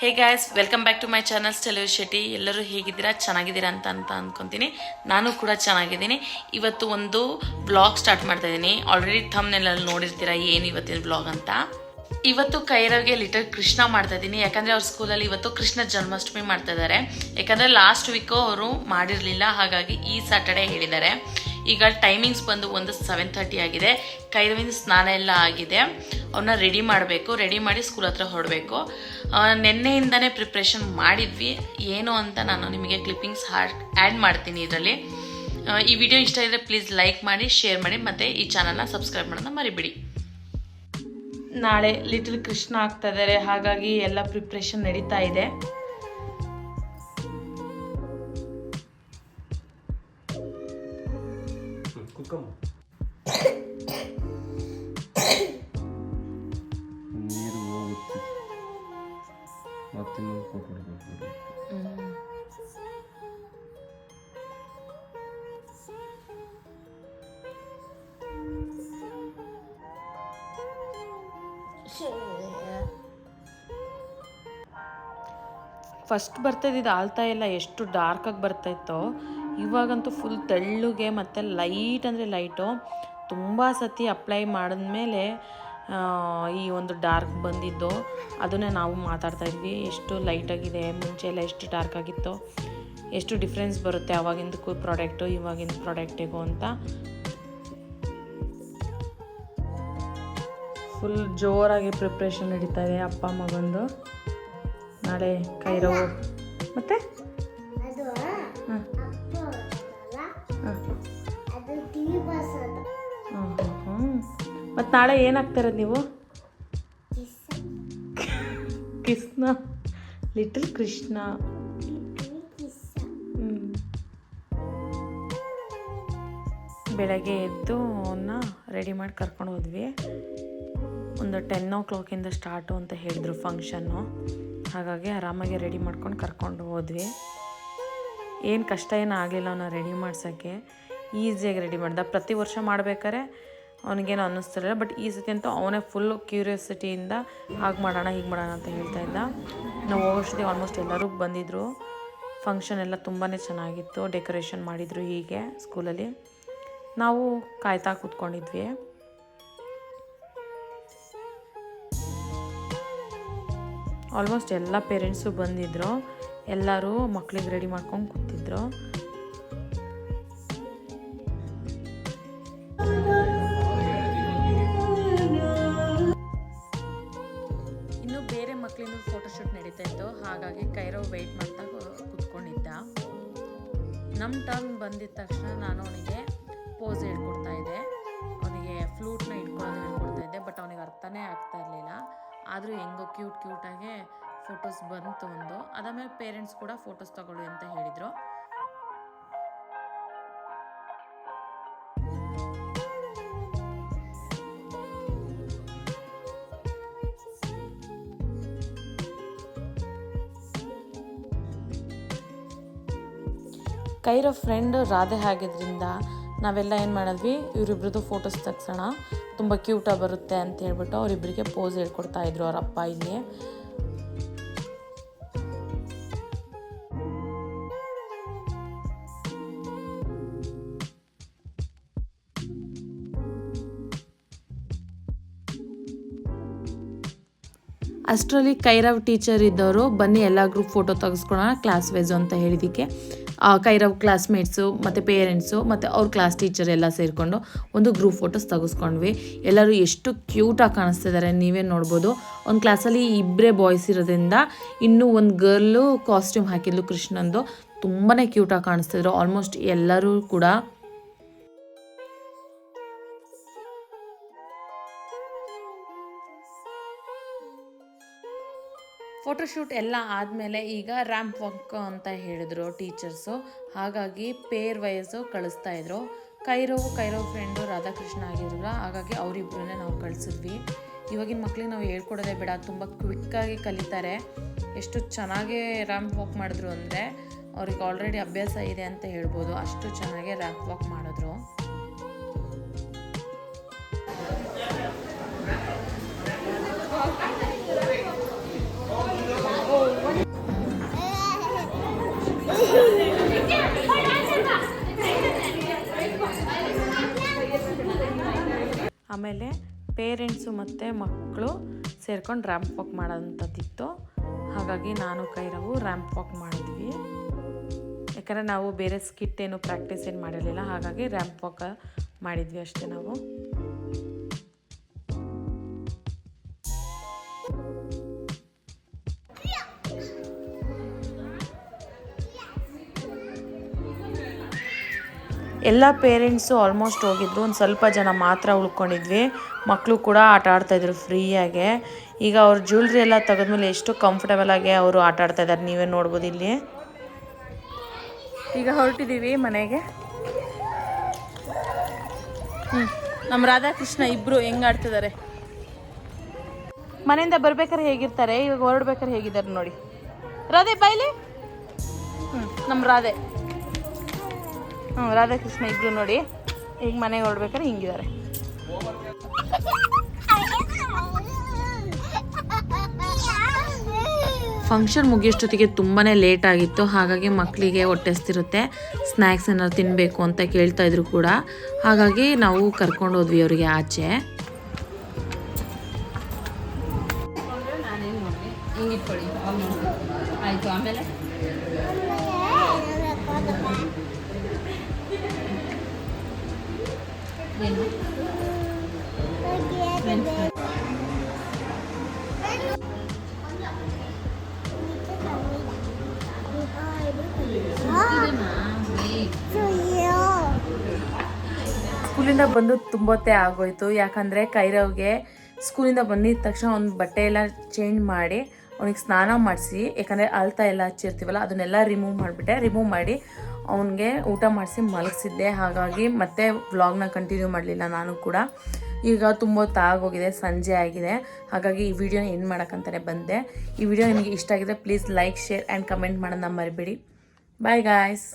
Hey guys, welcome back to my channel Stellar Shetty. ಎಲ್ಲರೂ ಹೇಗಿದ್ದೀರಾ? ಚೆನ್ನಾಗಿದ್ದೀರಾ ಅಂತ ಅನ್ಕೊತೀನಿ. ನಾನು ಕೂಡ ಚೆನ್ನಾಗಿದ್ದೀನಿ. ಇವತ್ತು ಒಂದು ವ್ಲಾಗ್ ಸ್ಟಾರ್ಟ್ ಮಾಡ್ತಾ ಇದ್ದೀನಿ. ಆಲ್ರೆಡಿ ಥಂಬ್ನೇಲಲ್ಲಿ ನೋಡಿರ್ತೀರಾ ಏನು ಇವತ್ತಿನ ವ್ಲಾಗ್ ಅಂತ. ಇವತ್ತು ಕೈರವ್ಗೆ ಲಿಟಲ್ ಕೃಷ್ಣ ಮಾಡ್ತಾ ಇದ್ದೀನಿ. ಯಾಕಂದರೆ ಅವ್ರ ಸ್ಕೂಲಲ್ಲಿ ಇವತ್ತು ಕೃಷ್ಣ ಜನ್ಮಾಷ್ಟಮಿ ಮಾಡ್ತಾ ಇದ್ದಾರೆ. ಯಾಕಂದರೆ ಲಾಸ್ಟ್ ವೀಕು ಅವರು ಮಾಡಿರಲಿಲ್ಲ, ಹಾಗಾಗಿ ಈ ಸ್ಯಾಟರ್ಡೆ ಹೇಳಿದ್ದಾರೆ. ಈಗ ಟೈಮಿಂಗ್ಸ್ ಬಂದು ಒಂದು 7:30 ಆಗಿದೆ. ಕೈರವಿನ ಸ್ನಾನ ಎಲ್ಲ ಆಗಿದೆ. ಅವನ್ನ ರೆಡಿ ಮಾಡಬೇಕು. ರೆಡಿ ಮಾಡಿ ಸ್ಕೂಲ್ ಹತ್ರ ಹೊರಡಬೇಕು. ನಿನ್ನೆಯಿಂದನೇ ಪ್ರಿಪ್ರೇಷನ್ ಮಾಡಿದ್ವಿ. ಏನು ಅಂತ ನಾನು ನಿಮಗೆ ಕ್ಲಿಪ್ಪಿಂಗ್ಸ್ ಆ್ಯಡ್ ಮಾಡ್ತೀನಿ ಇದರಲ್ಲಿ. ಈ ವಿಡಿಯೋ ಇಷ್ಟ ಇದ್ದರೆ ಪ್ಲೀಸ್ ಲೈಕ್ ಮಾಡಿ, ಶೇರ್ ಮಾಡಿ, ಮತ್ತು ಈ ಚಾನಲ್ನ ಸಬ್ಸ್ಕ್ರೈಬ್ ಮಾಡೋದನ್ನ ಮರಿಬೇಡಿ. ನಾಳೆ ಲಿಟಲ್ ಕೃಷ್ಣ ಆಗ್ತಾ ಇದ್ದಾರೆ, ಹಾಗಾಗಿ ಎಲ್ಲ ಪ್ರಿಪ್ರೇಷನ್ ನಡೀತಾ ಇದೆ. ನೀರು ಹೋಗುತ್ತೆ ಮತ್ತೆ ಕೊಟ್ಬಿಡ್ಬೇಕು. ಫಸ್ಟ್ ಬರ್ತಾಯಿದ್ದು ಆಲ್ತಾ ಎಲ್ಲ ಎಷ್ಟು ಡಾರ್ಕಾಗಿ ಬರ್ತಾಯಿತ್ತೋ, ಇವಾಗಂತೂ ಫುಲ್ ತೆಳ್ಳುಗೆ ಮತ್ತು ಲೈಟ್ ಅಂದರೆ ಲೈಟು. ತುಂಬ ಸತಿ ಅಪ್ಲೈ ಮಾಡಿದ್ಮೇಲೆ ಈ ಒಂದು ಡಾರ್ಕ್ ಬಂದಿದ್ದು. ಅದನ್ನೇ ನಾವು ಮಾತಾಡ್ತಾ ಇದ್ವಿ, ಎಷ್ಟು ಲೈಟಾಗಿದೆ, ಮುಂಚೆ ಎಲ್ಲ ಎಷ್ಟು ಡಾರ್ಕ್ ಆಗಿತ್ತು, ಎಷ್ಟು ಡಿಫ್ರೆನ್ಸ್ ಬರುತ್ತೆ ಆವಾಗಿಂದಕ್ಕೂ ಪ್ರಾಡಕ್ಟು ಇವಾಗಿನ ಪ್ರಾಡಕ್ಟಿಗೂ ಅಂತ. ಫುಲ್ ಜೋರಾಗಿ ಪ್ರಿಪ್ರೇಷನ್ ನಡೀತಾ ಇದೆ ಅಪ್ಪ ಮಗಂದು. ನಾಳೆ ಕೈರವ್ ಮತ್ತೆ ಮತ್ತು ನಾಳೆ ಏನಾಗ್ತಾರದು ನೀವು? ಕೃಷ್ಣ, ಲಿಟಲ್ ಕೃಷ್ಣ. ಬೆಳಗ್ಗೆ ಎದ್ದು ಅವನ್ನ ರೆಡಿ ಮಾಡಿ ಕರ್ಕೊಂಡು ಹೋದ್ವಿ. ಒಂದು 10 o'clock ಸ್ಟಾರ್ಟು ಅಂತ ಹೇಳಿದರು ಫಂಕ್ಷನ್ನು. ಹಾಗಾಗಿ ಆರಾಮಾಗಿ ರೆಡಿ ಮಾಡ್ಕೊಂಡು ಕರ್ಕೊಂಡು ಹೋದ್ವಿ. ಏನು ಕಷ್ಟ ಏನೂ ಆಗಲಿಲ್ಲ ಅವನ್ನ ರೆಡಿ ಮಾಡ್ಸೋಕ್ಕೆ. ಈಸಿಯಾಗಿ ರೆಡಿ ಮಾಡ್ದೆ. ಪ್ರತಿ ವರ್ಷ ಮಾಡ್ಬೇಕಾದ್ರೆ ಅವನಿಗೇನು ಅನ್ನಿಸ್ತಿರಲಿಲ್ಲ, ಬಟ್ ಈ ಸತಿ ಅಂತೂ ಅವನೇ ಫುಲ್ಲು ಕ್ಯೂರಿಯಾಸಿಟಿಯಿಂದ ಹಾಗೆ ಮಾಡೋಣ ಹೀಗೆ ಮಾಡೋಣ ಅಂತ ಹೇಳ್ತಾ ಇದ್ದ. ನಾವು ಹೋಗೋಷ್ಟೊತ್ತಿಗೆ ಆಲ್ಮೋಸ್ಟ್ ಎಲ್ಲರೂ ಬಂದಿದ್ದರು. ಫಂಕ್ಷನ್ ಎಲ್ಲ ತುಂಬಾ ಚೆನ್ನಾಗಿತ್ತು. ಡೆಕೋರೇಷನ್ ಮಾಡಿದರು ಹೀಗೆ ಸ್ಕೂಲಲ್ಲಿ. ನಾವು ಕಾಯ್ತಾ ಕೂತ್ಕೊಂಡಿದ್ವಿ. ಆಲ್ಮೋಸ್ಟ್ ಎಲ್ಲ ಪೇರೆಂಟ್ಸು ಬಂದಿದ್ದರು. ಎಲ್ಲರೂ ಮಕ್ಕಳಿಗೆ ರೆಡಿ ಮಾಡ್ಕೊಂಡು ಕೂತಿದ್ರು. ಇನ್ನು ಬೇರೆ ಮಕ್ಕಳಿಂದ ಫೋಟೋಶೂಟ್ ನಡೀತಾ ಇತ್ತು, ಹಾಗಾಗಿ ಕೈರವ್ ವೆಯ್ಟ್ ಮಾಡ್ತಾ ಕೂತ್ಕೊಂಡಿದ್ದ. ನಮ್ಮ ಟರ್ನ್ ಬಂದಿದ್ದ ತಕ್ಷಣ ನಾನು ಅವನಿಗೆ ಪೋಸ್ ಹೇಳ್ಕೊಡ್ತಾ ಇದ್ದೆ. ಅವನಿಗೆ ಫ್ಲೂಟ್ನ ಹೇಳ್ಕೊಡ್ತಾ ಇದ್ದೆ, ಬಟ್ ಅವನಿಗೆ ಅರ್ಥನೇ ಆಗ್ತಾ ಇರಲಿಲ್ಲ. ಆದರೂ ಹೆಂಗೋ ಕ್ಯೂಟಾಗಿ ಫೋಟೋಸ್ ಬಂತು ಒಂದು. ಅದಾದಮೇಲೆ ಪೇರೆಂಟ್ಸ್ ಕೂಡ ಫೋಟೋಸ್ ತಗೊಳ್ಳಿ ಅಂತ ಹೇಳಿದರು. ಕೈರವ್ ಫ್ರೆಂಡ್ ರಾಧೆ ಆಗಿದ್ದರಿಂದ ನಾವೆಲ್ಲ ಏನು ಮಾಡಿದ್ವಿ, ಇವರಿಬ್ರದ್ದು ಫೋಟೋಸ್ ತೆಗ್ಸೋಣ, ತುಂಬ ಕ್ಯೂಟಾಗಿ ಬರುತ್ತೆ ಅಂತ ಹೇಳ್ಬಿಟ್ಟು ಅವರಿಬ್ಬರಿಗೆ ಪೋಸ್ ಹೇಳ್ಕೊಡ್ತಾ ಇದ್ರು ಅವ್ರ ಅಪ್ಪ ಇಲ್ಲಿ. ಅಷ್ಟರಲ್ಲಿ ಕೈರವ್ ಟೀಚರ್ ಇದ್ದವರು ಬನ್ನಿ ಎಲ್ಲ ಗ್ರೂಪ್ ಫೋಟೋ ತೆಗೆಸ್ಕೊಳ್ಳೋಣ ಕ್ಲಾಸ್ ವೈಸು ಅಂತ ಹೇಳಿದ್ದಕ್ಕೆ ಕೈರವ್ ಕ್ಲಾಸ್ಮೇಟ್ಸು ಮತ್ತು ಪೇರೆಂಟ್ಸು ಮತ್ತು ಅವ್ರ ಕ್ಲಾಸ್ ಟೀಚರ್ ಎಲ್ಲ ಸೇರಿಕೊಂಡು ಒಂದು ಗ್ರೂಪ್ ಫೋಟೋಸ್ ತೆಗೆಸ್ಕೊಂಡ್ವಿ. ಎಲ್ಲರೂ ಎಷ್ಟು ಕ್ಯೂಟಾಗಿ ಕಾಣಿಸ್ತಿದ್ದಾರೆ ನೀವೇ ನೋಡ್ಬೋದು. ಒಂದು ಕ್ಲಾಸಲ್ಲಿ 2 ಬಾಯ್ಸ್ ಇರೋದ್ರಿಂದ ಇನ್ನೂ ಒಂದು ಗರ್ಲು ಕಾಸ್ಟ್ಯೂಮ್ ಹಾಕಿದ್ಲು ಕೃಷ್ಣಂದು. ತುಂಬಾ ಕ್ಯೂಟಾಗಿ ಕಾಣಿಸ್ತಿದ್ರು ಆಲ್ಮೋಸ್ಟ್ ಎಲ್ಲರೂ ಕೂಡ. ಫೋಟೋಶೂಟ್ ಎಲ್ಲ ಆದಮೇಲೆ ಈಗ ರ್ಯಾಂಪ್ ವಾಕ್ ಅಂತ ಹೇಳಿದ್ರು ಟೀಚರ್ಸು. ಹಾಗಾಗಿ ಪೇರ್ ವೈಸು ಕಳಿಸ್ತಾಯಿದ್ರು. ಕೈರವ್ ಫ್ರೆಂಡು ರಾಧಾಕೃಷ್ಣ ಆಗಿದ್ರು, ಹಾಗಾಗಿ ಅವರಿಬ್ಬರನ್ನೇ ನಾವು ಕಳಿಸಿದ್ವಿ. ಇವಾಗಿನ ಮಕ್ಳಿಗೆ ನಾವು ಹೇಳ್ಕೊಡೋದೇ ಬೇಡ, ತುಂಬ ಕ್ವಿಕ್ಕಾಗಿ ಕಲಿತಾರೆ. ಎಷ್ಟು ಚೆನ್ನಾಗಿ ರ್ಯಾಂಪ್ ವಾಕ್ ಮಾಡಿದ್ರು ಅಂದರೆ ಅವ್ರಿಗೆ ಆಲ್ರೆಡಿ ಅಭ್ಯಾಸ ಇದೆ ಅಂತ ಹೇಳ್ಬೋದು. ಅಷ್ಟು ಚೆನ್ನಾಗಿ ರ್ಯಾಂಪ್ ವಾಕ್ ಮಾಡಿದ್ರು. Oh. ಆಮೇಲೆ ಪೇರೆಂಟ್ಸು ಮತ್ತು ಮಕ್ಕಳು ಸೇರ್ಕೊಂಡು ರ್ಯಾಂಪ್ ವಾಕ್ ಮಾಡೋಂಥದ್ದಿತ್ತು. ಹಾಗಾಗಿ ನಾನು ಕೈರವು ರ್ಯಾಂಪ್ ವಾಕ್ ಮಾಡಿದ್ವಿ. ಯಾಕಂದರೆ ನಾವು ಬೇರೆ ಸ್ಕಿಟ್ ಏನು ಪ್ರಾಕ್ಟೀಸ್ ಏನು ಮಾಡಿರಲಿಲ್ಲ, ಹಾಗಾಗಿ ರ್ಯಾಂಪ್ ವಾಕ್ ಮಾಡಿದ್ವಿ ಅಷ್ಟೇ ನಾವು. ಎಲ್ಲ ಪೇರೆಂಟ್ಸು ಆಲ್ಮೋಸ್ಟ್ ಹೋಗಿದ್ದು, ಒಂದು ಸ್ವಲ್ಪ ಜನ ಮಾತ್ರ ಉಳ್ಕೊಂಡಿದ್ವಿ. ಮಕ್ಕಳು ಕೂಡ ಆಟ ಆಡ್ತಾಯಿದ್ರು ಫ್ರೀಯಾಗೆ. ಈಗ ಅವ್ರ ಜ್ಯುವೆಲ್ರಿ ಎಲ್ಲ ತೆಗೆದ್ಮೇಲೆ ಎಷ್ಟು ಕಂಫರ್ಟಬಲ್ ಆಗಿ ಅವರು ಆಟ ಆಡ್ತಾ ಇದ್ದಾರೆ, ನೀವೇ ನೋಡ್ಬೋದು ಇಲ್ಲಿ. ಈಗ ಹೊರಟಿದ್ದೀವಿ ಮನೆಗೆ. ನಮ್ಮ ರಾಧಾಕೃಷ್ಣ ಇಬ್ಬರು ಹೆಂಗೆ ಆಡ್ತಿದ್ದಾರೆ. ಮನೆಯಿಂದ ಬರ್ಬೇಕಾದ್ರೆ ಹೇಗಿರ್ತಾರೆ, ಇವಾಗ ಹೊರಡ್ಬೇಕಾದ್ರೆ ಹೇಗಿದ್ದಾರೆ ನೋಡಿ. ರಾಧೆ ಬಾಯ್ಲಿ. ನಮ್ಮ ರಾಧೆ, ರಾಧಾಕೃಷ್ಣ ಇಬ್ರು ನೋಡಿ ಈಗ ಮನೆಗೆ ಹೊರಡ್ಬೇಕಾದ್ರೆ ಹಿಂಗಿದ್ದಾರೆ. ಫಂಕ್ಷನ್ ಮುಗಿಯೋಷ್ಟೊತ್ತಿಗೆ ತುಂಬಾ ಲೇಟ್ ಆಗಿತ್ತು. ಹಾಗಾಗಿ ಮಕ್ಕಳಿಗೆ ಹೊಟ್ಟೆಸ್ತಿರುತ್ತೆ, ಸ್ನ್ಯಾಕ್ಸ್ ಏನಾದ್ರು ತಿನ್ನಬೇಕು ಅಂತ ಕೇಳ್ತಾ ಇದ್ರು ಕೂಡ. ಹಾಗಾಗಿ ನಾವು ಕರ್ಕೊಂಡು ಹೋದ್ವಿ ಅವರಿಗೆ ಆಚೆ. ಆಯಿತು. ಆಮೇಲೆ ಸ್ಕೂಲಿಂದ ಬಂದು ತುಂಬೊತ್ತೇ ಆಗೋಯ್ತು. ಯಾಕಂದರೆ ಕೈರವ್ಗೆ ಸ್ಕೂಲಿಂದ ಬಂದಿದ್ದ ತಕ್ಷಣ ಒಂದು ಬಟ್ಟೆ ಎಲ್ಲ ಚೇಂಜ್ ಮಾಡಿ ಅವನಿಗೆ ಸ್ನಾನ ಮಾಡಿಸಿ, ಯಾಕಂದರೆ ಅಳ್ತಾ ಎಲ್ಲ ಹಚ್ಚಿರ್ತೀವಲ್ಲ ಅದನ್ನೆಲ್ಲ ರಿಮೂವ್ ಮಾಡಿ ಅವನಿಗೆ ಊಟ ಮಾಡಿಸಿ ಮಲಗಿಸಿದ್ದೆ. ಹಾಗಾಗಿ ಮತ್ತೆ ವ್ಲಾಗ್ನ ಕಂಟಿನ್ಯೂ ಮಾಡಲಿಲ್ಲ ನಾನು ಕೂಡ. ಈಗ ತುಂಬ ಹೊತ್ತು ಆಗೋಗಿದೆ, ಸಂಜೆ ಆಗಿದೆ. ಹಾಗಾಗಿ ಈ ವಿಡಿಯೋನ ಏನು ಮಾಡೋಕ್ಕಂತಲೇ ಬಂದೆ. ಈ ವಿಡಿಯೋ ನಿಮಗೆ ಇಷ್ಟ ಆಗಿದೆ please like, share and comment ಮಾಡೋದನ್ನ ಮರಿಬೇಡಿ. Bye guys.